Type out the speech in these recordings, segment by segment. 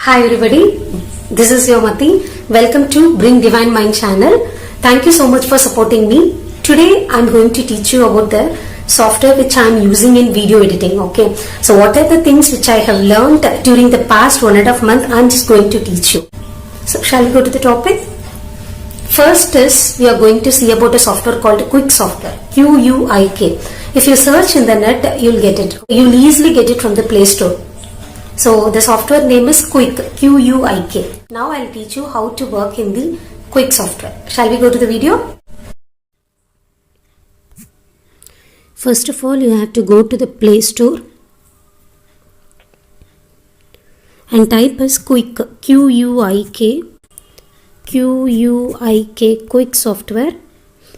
Hi everybody, this is your Mathi. Welcome to Bring Divine Mind channel. Thank you so much for supporting me. Today I'm going to teach you about the software which I'm using in video editing. Okay, so what are the things which I have learned during the past 1.5 months? I'm just going to teach you. So shall we go to the topic? First is we are going to see about a software called Quick Software, Q-U-I-K. If you search in the net, you'll get it. You'll easily get it from the Play Store. So the software name is Quick, Q-U-I-K. Now I'll teach you how to work in the Quick software. Shall we go to the video? First of all, you have to go to the Play Store and type as Quick, Q-U-I-K, Q-U-I-K, Quick Software.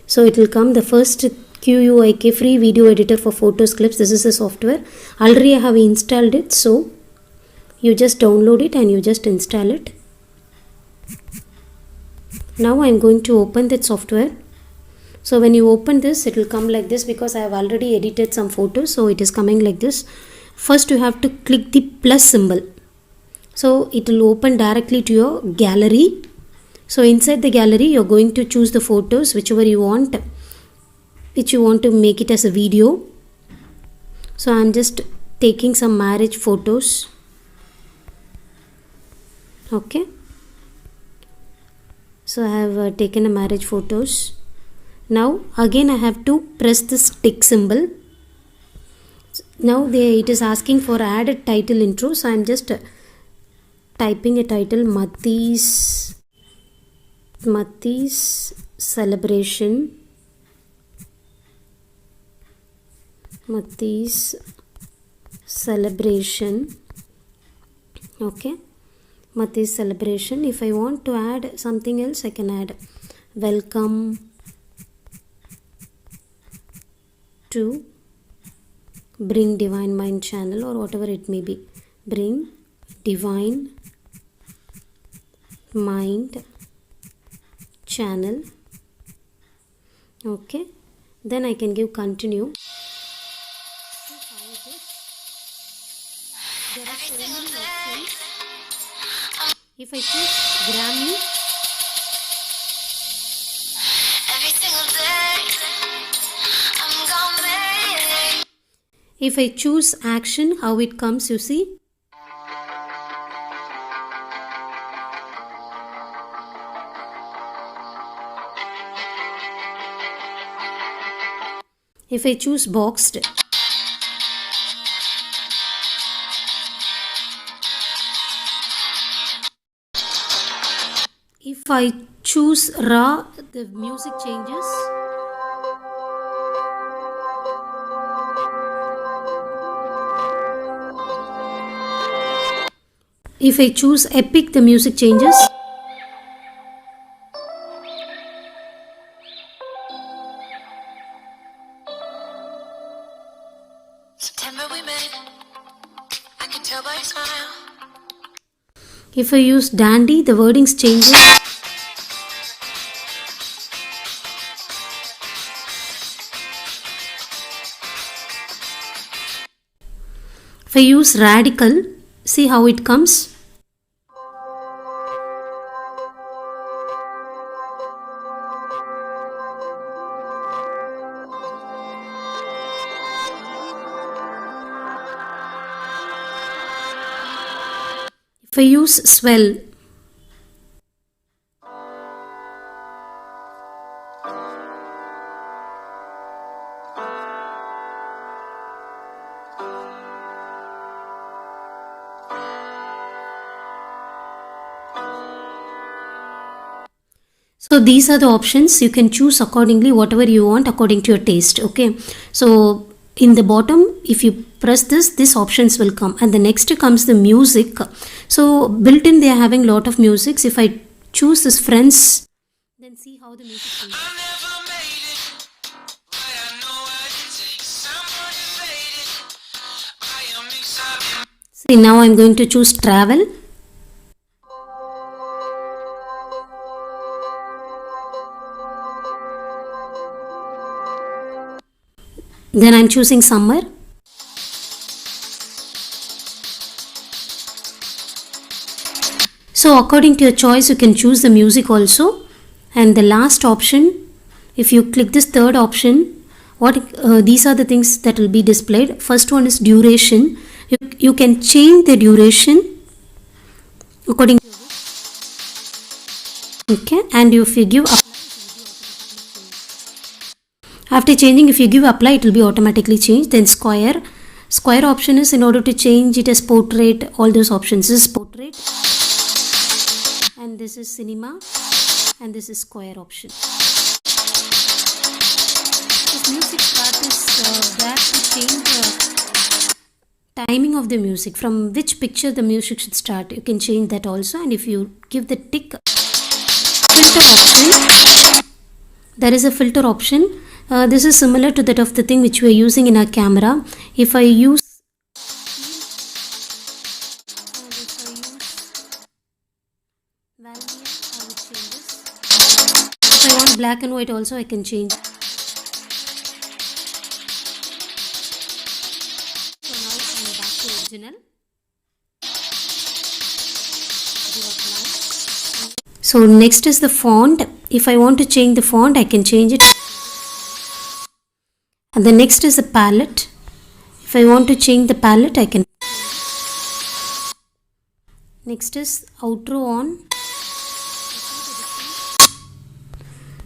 So it will come the first Q-U-I-K free video editor for photos, clips. This is a software. Already I have installed it, so you just download it and you just install it. Now I am going to open that software. So when you open this, it will come like this because I have already edited some photos, so it is coming like this. First you have to click the plus symbol, so it will open directly to your gallery. So inside the gallery you are going to choose the photos whichever you want, which you want to make it as a video. So I am just taking some marriage photos. Okay, so I have taken a marriage photos. Now again I have to press this tick symbol. Now it is asking for add a title intro, so I am just typing a title, Mathi's celebration, Mathi's celebration. Okay, Mathi's celebration. If I want to add something else, I can add welcome to Bring Divine Mind channel, or whatever it may be. Bring Divine Mind channel. Okay, then I can give continue. There are so many options. If I choose Grammy, if I choose action, how it comes, you see. If I choose boxed, if I choose raw, the music changes. If I choose epic, the music changes. September we met. I can tell by your smile. If I use dandy, the wordings changes. If I use radical, see how it comes. If I use swell, so these are the options. You can choose accordingly whatever you want according to your taste. Okay, so in the bottom, if you press this, these options will come, and the next comes the music. So built in they are having lot of musics. If I choose this friends, then see how the music changes. See, now I'm going to choose travel. Then I'm choosing summer. So according to your choice, you can choose the music also. And the last option, if you click this third option, these are the things that will be displayed. First one is duration. You can change the duration according to okay, and if you give apply, after changing, if you give apply, it will be automatically changed. Then square option is in order to change it as portrait. All those options. This is portrait, and this is cinema, and this is square option. This music part is there to change the timing of the music, from which picture the music should start. You can change that also. And if you give the tick filter option, there is a filter option. This is similar to that of the thing which we are using in our camera. If I use value, I would change this. If I want black and white also, I can change. So now I'm back to original. So next is the font. If I want to change the font, I can change it. And the next is the palette. If I want to change the palette, I can. Next is outro on.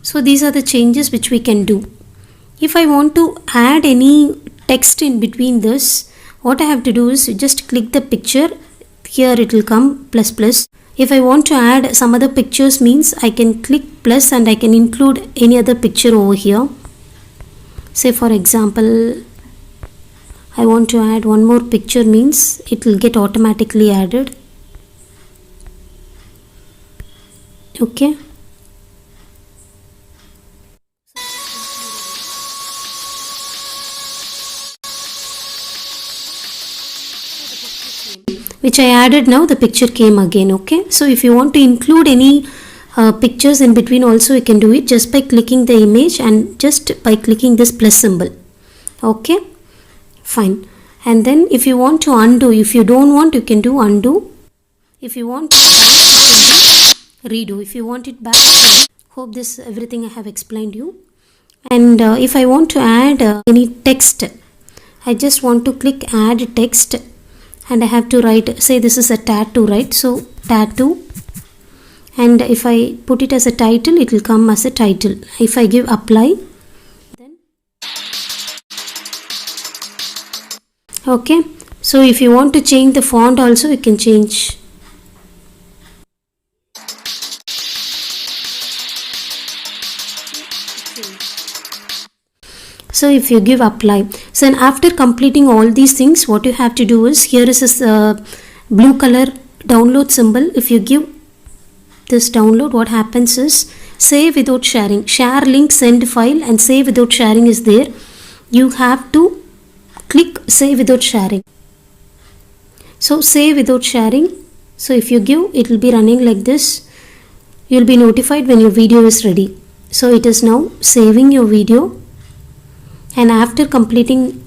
So these are the changes which we can do. If I want to add any text in between this, what I have to do is just click the picture. Here it will come plus. If I want to add some other pictures, means I can click plus and I can include any other picture over here. Say for example, I want to add one more picture, means it will get automatically added. Okay. Which I added, now the picture came again. Okay. So if you want to include any pictures in between also, you can do it just by clicking the image and just by clicking this plus symbol. Okay, fine. And then if you want to undo, if you don't want, you can do undo. If you want it back, you can do redo. If you want it back, hope this everything I have explained you. And if I want to add any text, I just want to click add text and I have to write, say this is a tattoo, right? So tattoo. And if I put it as a title, it will come as a title. If I give apply, then okay. So if you want to change the font also, you can change. So if you give apply, so then after completing all these things, what you have to do is, here is this blue color download symbol. If you give this download, what happens is save without sharing, share link, send file, and save without sharing is there. You have to click save without sharing. So save without sharing. So if you give, it will be running like this. You will be notified when your video is ready. So it is now saving your video, and after completing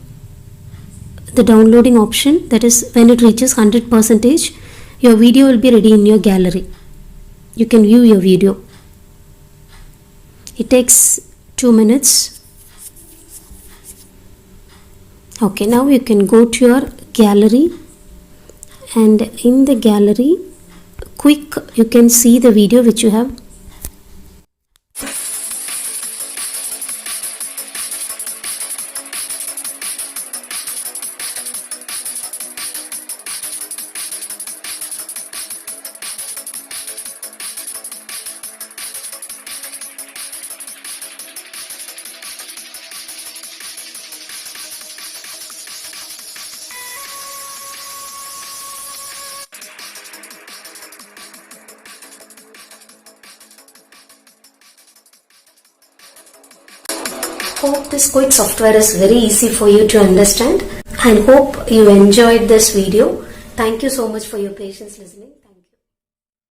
the downloading option, that is when it reaches 100%, your video will be ready in your gallery. You can view your video. It takes 2 minutes. Okay, now you can go to your gallery, and in the gallery, quick, you can see the video which you have. Hope this quick software is very easy for you to understand, and hope you enjoyed this video. Thank you so much for your patience listening.